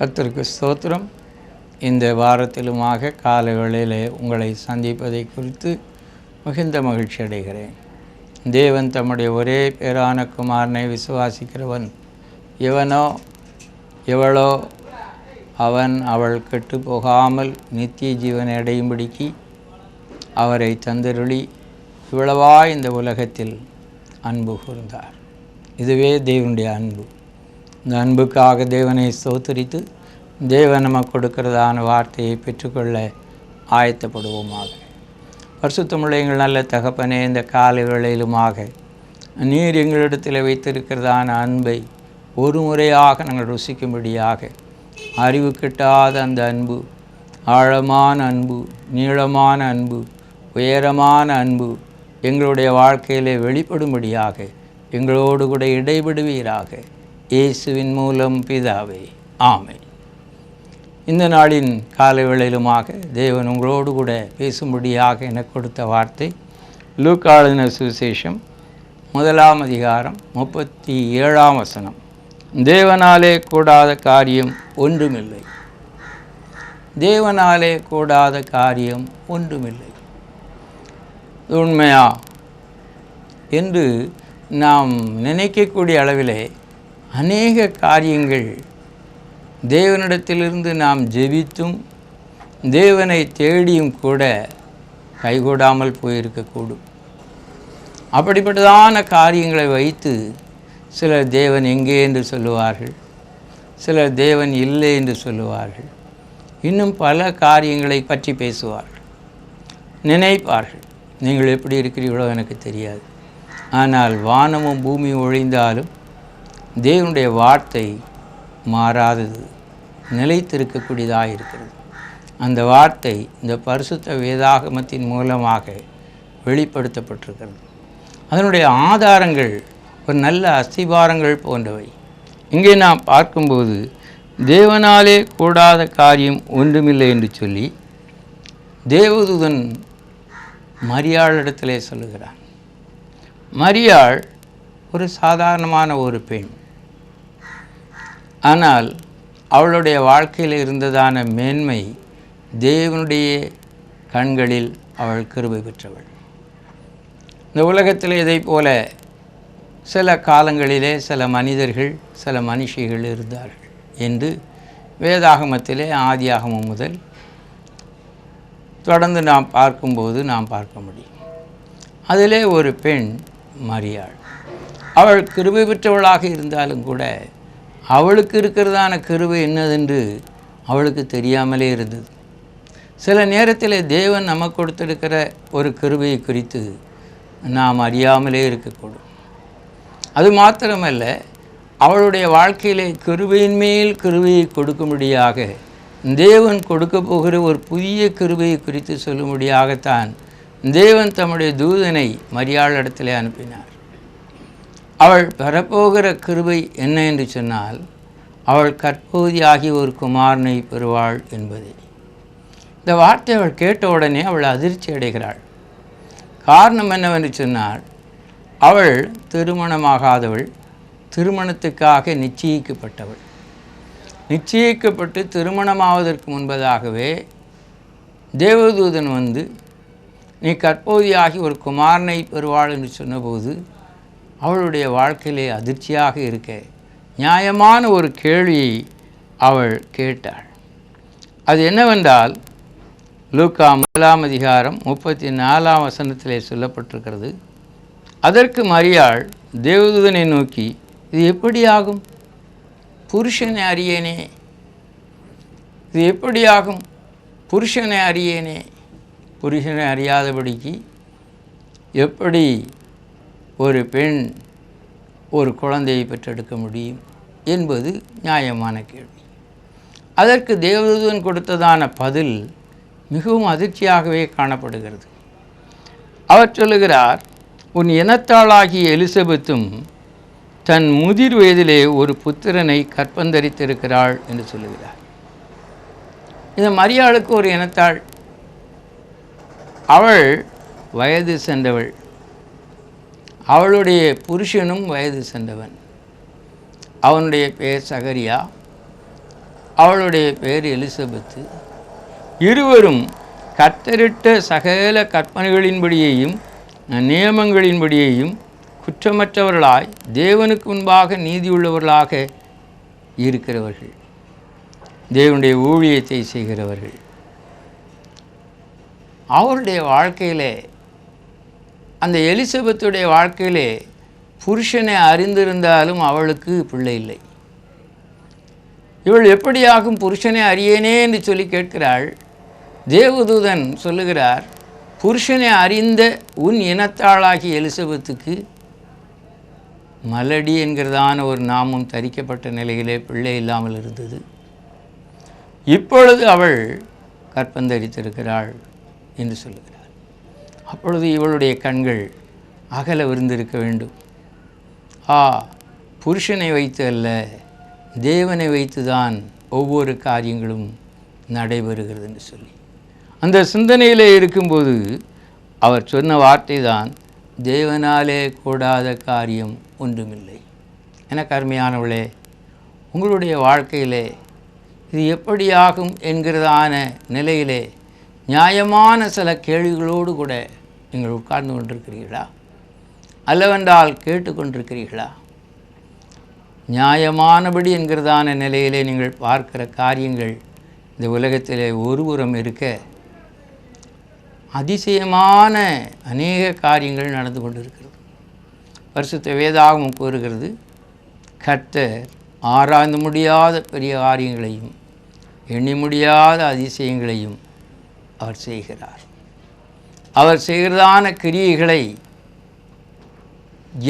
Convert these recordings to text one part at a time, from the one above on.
கர்த்தருக்கு ஸ்தோத்திரம். இந்த வாரத்திலுமாக காலை வேளையிலே உங்களை சந்திப்பதை குறித்து மிகுந்த மகிழ்ச்சி அடைகிறேன். தேவன் தம்முடைய ஒரே பேரான குமாரனை விசுவாசிக்கிறவன் எவனோ எவளோ அவன் அவள் கெட்டு போகாமல் நித்திய ஜீவனை அடையும்படிக்கு அவரை தந்தருளி இவ்வளவா இந்த உலகத்தில் அன்பு கூர்ந்தார். இதுவே தேவனுடைய அன்பு. இந்த அன்புக்காக தேவனை ஸ்தோத்திரித்து தேவன் நமக்கு கொடுக்கிறதான வார்த்தையை பெற்றுக்கொள்ள ஆயத்தப்படுவோமாக. பரிசுத்தமுள்ள எங்கள் நல்ல தகப்பனே, இந்த காலை வேளையிலுமாக நீர் எங்களிடத்தில் வைத்திருக்கிறதான அன்பை ஒரு முறையாக நாங்கள் ருசிக்கும்படியாக அறிவு கிட்டாத அந்த அன்பு, ஆழமான அன்பு, நீளமான அன்பு, உயரமான அன்பு எங்களுடைய வாழ்க்கையிலே வெளிப்படும்படியாக எங்களோடு கூட இடைபடுவீராக. இயேசுவின் மூலம் பிதாவே, ஆமென். இந்த நாளின் காலை வேளையிலுமாக தேவன் உங்களோடு கூட பேசும்படியாக எனக்கு கொடுத்த வார்த்தை லூக்கா எழுதின சுவிசேஷம் 1 அதிகாரம் 37 தேவனாலே கூடாத காரியம் ஒன்றுமில்லை. தேவனாலே கூடாத காரியம் ஒன்றுமில்லை. உண்மையா என்று நாம் நினைக்கக்கூடிய அளவிலே அநேக காரியங்கள் தேவனிடத்திலிருந்து நாம் ஜெபித்தும் தேவனை தேடியும் கூட கைகூடாமல் போயிருக்கக்கூடும். அப்படிப்பட்டதான காரியங்களை வைத்து சிலர் தேவன் எங்கே என்று சொல்லுவார்கள், சிலர் தேவன் இல்லை என்று சொல்லுவார்கள். இன்னும் பல காரியங்களை பற்றி பேசுவார்கள், நினைப்பார்கள். நீங்கள் எப்படி இருக்கிறீர்களோ எனக்கு தெரியாது, ஆனால் வானமும் பூமியும் ஒழிந்தாலும் தேவனுடைய வார்த்தை மாறாதது, நிலைத்திருக்கக்கூடியதாக இருக்கிறது. அந்த வார்த்தை இந்த பரிசுத்த வேதாகமத்தின் மூலமாக வெளிப்படுத்தப்பட்டிருக்கிறது. அதனுடைய ஆதாரங்கள் ஒரு நல்ல அஸ்திபாரங்கள் போன்றவை. இங்கே நாம் பார்க்கும்போது தேவனாலே கூடாத காரியம் ஒன்றுமில்லை என்று சொல்லி தேவதூதன் மரியாளிடத்திலே சொல்லுகிறான். மரியாள் ஒரு சாதாரணமான ஒரு பெண். ஆனால் அவளுடைய வாழ்க்கையில் இருந்ததான மேன்மை தேவனுடைய கண்களில் அவள் கிருபை பெற்றவள். இந்த உலகத்தில் இதை போல சில காலங்களிலே சில மனிதர்கள் சில மனுஷிகள் இருந்தார்கள் என்று வேதாகமத்திலே ஆதியாகமம் முதல் தொடர்ந்து நாம் பார்க்கும்போது நாம் பார்க்க முடியும். அதிலே ஒரு பெண் மரியாள். அவள் கிருபை பெற்றவளாக இருந்தாலும் கூட அவளுக்கு இருக்கிறதான கிருபை என்னதென்று அவளுக்கு தெரியாமலே இருந்தது. சில நேரத்தில் தேவன் நமக்கு கொடுத்திருக்கிற ஒரு கிருபையை குறித்து நாம் அறியாமலே இருக்கக்கூடும். அது மாத்திரமல்ல, அவளுடைய வாழ்க்கையிலே கிருபையின் மேல் கிருபையை கொடுக்கும்படியாக தேவன் கொடுக்க போகிற ஒரு புதிய கிருபையை குறித்து சொல்லும்படியாகத்தான் தேவன் தம்முடைய தூதனை மரியாளிடத்திலே அனுப்பினார். அவள் பெறப்போகிற கிருபை என்ன என்று சொன்னால், அவள் கற்போதியாகிய ஒரு குமாரனை பெறுவாள் என்பதே. இந்த வார்த்தை அவள் கேட்ட உடனே அவள் அதிர்ச்சி அடைகிறாள். காரணம் என்னவென்று சொன்னால், அவள் திருமணமாகாதவள், திருமணத்துக்காக நிச்சயிக்கப்பட்டவள். நிச்சயிக்கப்பட்டு திருமணமாவதற்கு முன்பதாகவே தேவதூதன் வந்து நீ கற்போதியாகி ஒரு குமாரனை பெறுவாள் என்று சொன்னபோது அவளுடைய வாழ்க்கையிலே அதிர்ச்சியாக இருக்க நியாயமான ஒரு கேள்வியை அவள் கேட்டாள். அது என்னவென்றால், லூக்கா 1 அதிகாரம் 34 சொல்லப்பட்டிருக்கிறது. அதற்கு மரியாள் தேவதூதனை நோக்கி, இது எப்படி ஆகும்? புருஷனை அறியேனே. இது எப்படி ஆகும்? புருஷனை அறியேனே. புருஷனை அறியாதபடிக்கு எப்படி ஒரு பெண் ஒரு குழந்தையை பெற்றெடுக்க முடியும் என்பது நியாயமான கேள்வி. அதற்கு தேவதூதன் கொடுத்ததான பதில் மிகவும் அதிர்ச்சியாகவே காணப்படுகிறது. அவர் சொல்லுகிறார், உன் இனத்தாளாகிய எலிசபெத்தும் தன் முதிர் வயதிலே ஒரு புத்திரனை கற்பந்தரித்திருக்கிறாள் என்று சொல்லுகிறார். இந்த மரியாளுக்கு ஒரு இனத்தாள். அவள் வயது சென்றவள். அவளுடைய புருஷனும் வயது சென்றவன். அவனுடைய பெயர் சகரியா. அவளுடைய பெயர் எலிசபெத்து. இருவரும் கர்த்தரிட்ட சகல கற்பனைகளின்படியையும் நியமங்களின்படியையும் குற்றமற்றவர்களாய் தேவனுக்கு முன்பாக நீதியுள்ளவர்களாக இருக்கிறவர்கள், தேவனுடைய ஊழியத்தை செய்கிறவர்கள். அவருடைய வாழ்க்கையிலே, அந்த எலிசபெத்துடைய வாழ்க்கையிலே புருஷனை அறிந்திருந்தாலும் அவளுக்கு பிள்ளை இல்லை. இவள் எப்படியாகும் புருஷனை அறியேனே என்று சொல்லி கேட்கிறாள். தேவதூதன் சொல்லுகிறார், புருஷனை அறிந்த உன் இனத்தாளாகிய எலிசபெத்துக்கு மலடி என்கிறதான ஒரு நாமம் தரிக்கப்பட்ட நிலையிலே பிள்ளை இல்லாமல் இருந்தது. இப்பொழுது அவள் கற்பந்தரித்திருக்கிறாள் என்று சொல்லுகிறார். அப்பொழுது இவளுடைய கண்கள் அகல விருந்திருக்க வேண்டும். புருஷனை வைத்து அல்ல, தேவனை வைத்துதான் ஒவ்வொரு காரியங்களும் நடைபெறுகிறது என்று சொல்லி அந்த சிந்தனையிலே இருக்கும்போது அவர் சொன்ன வார்த்தை தான், தேவனாலே கூடாத காரியம் ஒன்றுமில்லை. எனக்கு அருமையானவளே, உங்களுடைய வாழ்க்கையிலே இது எப்படியாகும் என்கிறதான நிலையிலே நியாயமான சில கேள்விகளோடு கூட நீங்கள் உட்கார்ந்து கொண்டிருக்கிறீர்களா? அல்லவென்றால் கேட்டுக்கொண்டிருக்கிறீர்களா? நியாயமானபடி என்கிறதான நிலையிலே நீங்கள் பார்க்கிற காரியங்கள் இந்த உலகத்திலே ஒருபுறம் இருக்க, அதிசயமான அநேக காரியங்கள் நடந்து கொண்டிருக்கிறது. பரிசுத்த வேதாகமம் கூறுகிறது, கர்த்தர் ஆராய்ந்து முடியாத பெரிய காரியங்களையும் எண்ணி முடியாத அதிசயங்களையும் அவர் செய்கிறார். அவர் செய்கிறதான கிரியைகளை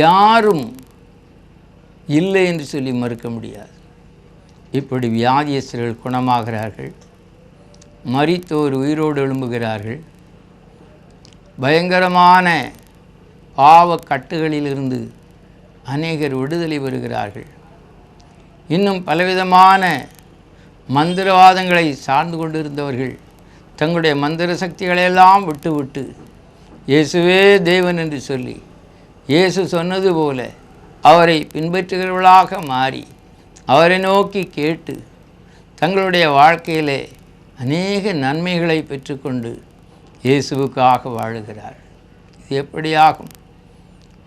யாரும் இல்லை என்று சொல்லி மறுக்க முடியாது. இப்படி வியாதியஸ்தர்கள் குணமாகிறார்கள், மரித்தோர் உயிரோடு எழும்புகிறார்கள், பயங்கரமான பாவ கட்டுகளிலிருந்து அநேகர் விடுதலை பெறுகிறார்கள். இன்னும் பலவிதமான மந்திரவாதங்களை சார்ந்து கொண்டிருந்தவர்கள் தங்களுடைய மந்திர சக்திகளையெல்லாம் விட்டுவிட்டு இயேசுவே தேவன் என்று சொல்லி இயேசு சொன்னது போல அவரை பின்பற்றுகிறவர்களாக மாறி அவரை நோக்கி கேட்டு தங்களுடைய வாழ்க்கையிலே அநேக நன்மைகளை பெற்றுக்கொண்டு இயேசுவுக்காக வாழுகிறார். இது எப்படியாகும்?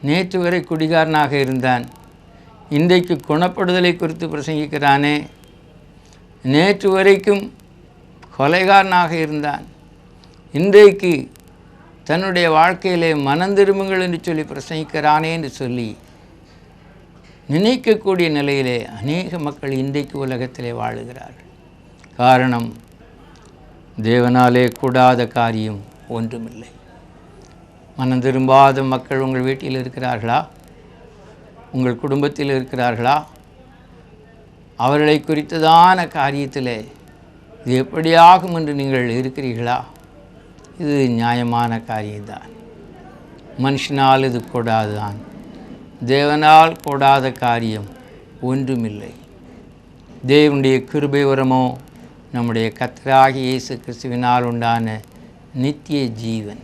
நேற்று வரை குடிகாரனாக இருந்தான், இன்றைக்கு குணப்படுதலை குறித்து பிரசங்கிக்கிறானே. நேற்று வரைக்கும் கொலைகாரனாக இருந்தான், இன்றைக்கு தன்னுடைய வாழ்க்கையிலே மனந்திரும்புங்கள் என்று சொல்லி பிரசங்கிக்கிறானே என்று சொல்லி நினைக்கக்கூடிய நிலையிலே அநேக மக்கள் இன்றைக்கு உலகத்திலே வாழுகிறார்கள். காரணம், தேவனாலே கூடாத காரியம் ஒன்றுமில்லை. மனம் திரும்பாத மக்கள் உங்கள் வீட்டில் இருக்கிறார்களா? உங்கள் குடும்பத்தில் இருக்கிறார்களா? அவர்களை குறித்ததான காரியத்திலே இது எப்படியாகும் என்று நீங்கள் இருக்கிறீர்களா? இது நியாயமான காரியம்தான். மனுஷனால் இது கூடாதுதான். தேவனால் கூடாத காரியம் ஒன்றுமில்லை. தேவனுடைய கிருபை வரமோ நம்முடைய கர்த்தராகிய இயேசு கிறிஸ்துவினால் உண்டான நித்திய ஜீவன்.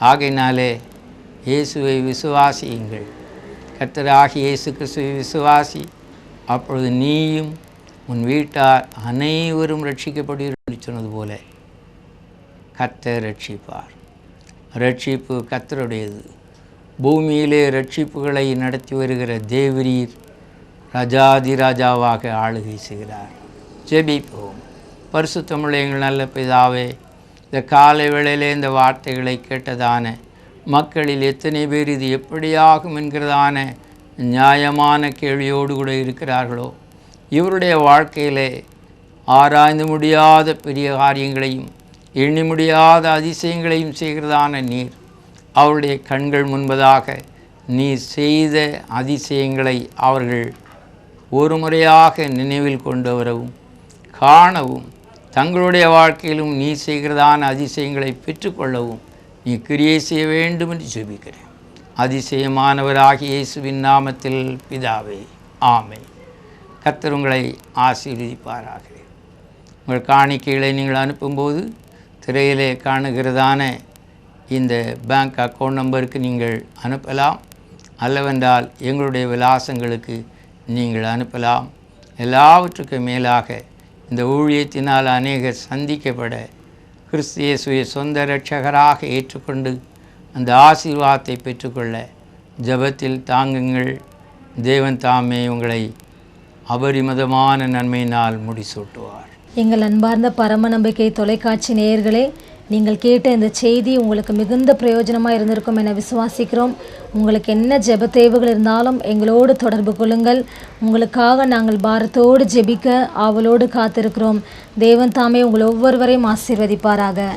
ஆகையினாலே இயேசுவை விசுவாசியுங்கள். கர்த்தராகிய இயேசு கிறிஸ்துவை விசுவாசி, அப்பொழுது நீயும் உன் வீட்டார் அனைவரும் ரட்சிக்கப்படுவீர்கள் என்று சொன்னது போல கர்த்தர் ரட்சிப்பார். ரட்சிப்பு கர்த்தருடையது. பூமியிலே ரட்சிப்புகளை நடத்தி வருகிற தேவரீர் ராஜாதி ராஜாவாக ஆளுகை செய்கிறார். ஜெபிப்போம். பரிசுத்தமுள்ள எங்கள் நல்ல பிதாவே, இந்த காலை வேளையிலே இந்த வார்த்தைகளை கேட்டதான மக்களில் எத்தனை பேர் இது எப்படியாகும் என்கிறதான நியாயமான கேள்வியோடு கூட இருக்கிறார்களோ, இவருடைய வாழ்க்கையிலே ஆராய்ந்து முடியாத பெரிய காரியங்களையும் எண்ணி முடியாத அதிசயங்களையும் செய்கிறதான நீர், அவருடைய கண்கள் முன்பதாக நீர் செய்த அதிசயங்களை அவர்கள் ஒரு முறையாக நினைவில் கொண்டு வரவும் காணவும், தங்களுடைய வாழ்க்கையிலும் நீ செய்கிறதான அதிசயங்களை பெற்றுக்கொள்ளவும் நீ கிரியை செய்ய வேண்டும் என்று ஜெபிக்கிறேன். அதிசயமானவராகிய இயேசுவின் நாமத்தில் பிதாவே, ஆமென். கர்த்தர் உங்களை ஆசீர்வதிப்பாராக. உங்கள் காணிக்கைகளை நீங்கள் அனுப்பும்போது திரையிலே காணுகிறதான இந்த பேங்க் அக்கௌண்ட் நம்பருக்கு நீங்கள் அனுப்பலாம். அல்லவென்றால் எங்களுடைய விலாசங்களுக்கு நீங்கள் அனுப்பலாம். எல்லாவற்றுக்கும் மேலாக இந்த ஊழியத்தினால் அநேகர் சந்திக்கப்பட கிறிஸ்து இயேசுவை சொந்த இரட்சகராக ஏற்றுக்கொண்டு அந்த ஆசீர்வாதத்தை பெற்றுக்கொள்ள ஜெபத்தில் தாங்குங்கள். தேவன் தாமே உங்களை அபரிமிதமான நன்மையினால் முடிசூட்டுவார். எங்கள் அன்பார்ந்த பரம நம்பிக்கை தொலைக்காட்சி நேயர்களே, நீங்கள் கேட்ட இந்த செய்தி உங்களுக்கு மிகுந்த பிரயோஜனமாக இருந்திருக்கும் என விசுவாசிக்கிறோம். உங்களுக்கு என்ன ஜெப தேவைகள் இருந்தாலும் எங்களோடு தொடர்பு கொள்ளுங்கள். உங்களுக்காக நாங்கள் பாரத்தோடு ஜெபிக்க ஆவலோடு காத்திருக்கிறோம். தேவன் தாமே உங்கள் ஒவ்வொருவரையும் ஆசீர்வதிப்பாராக.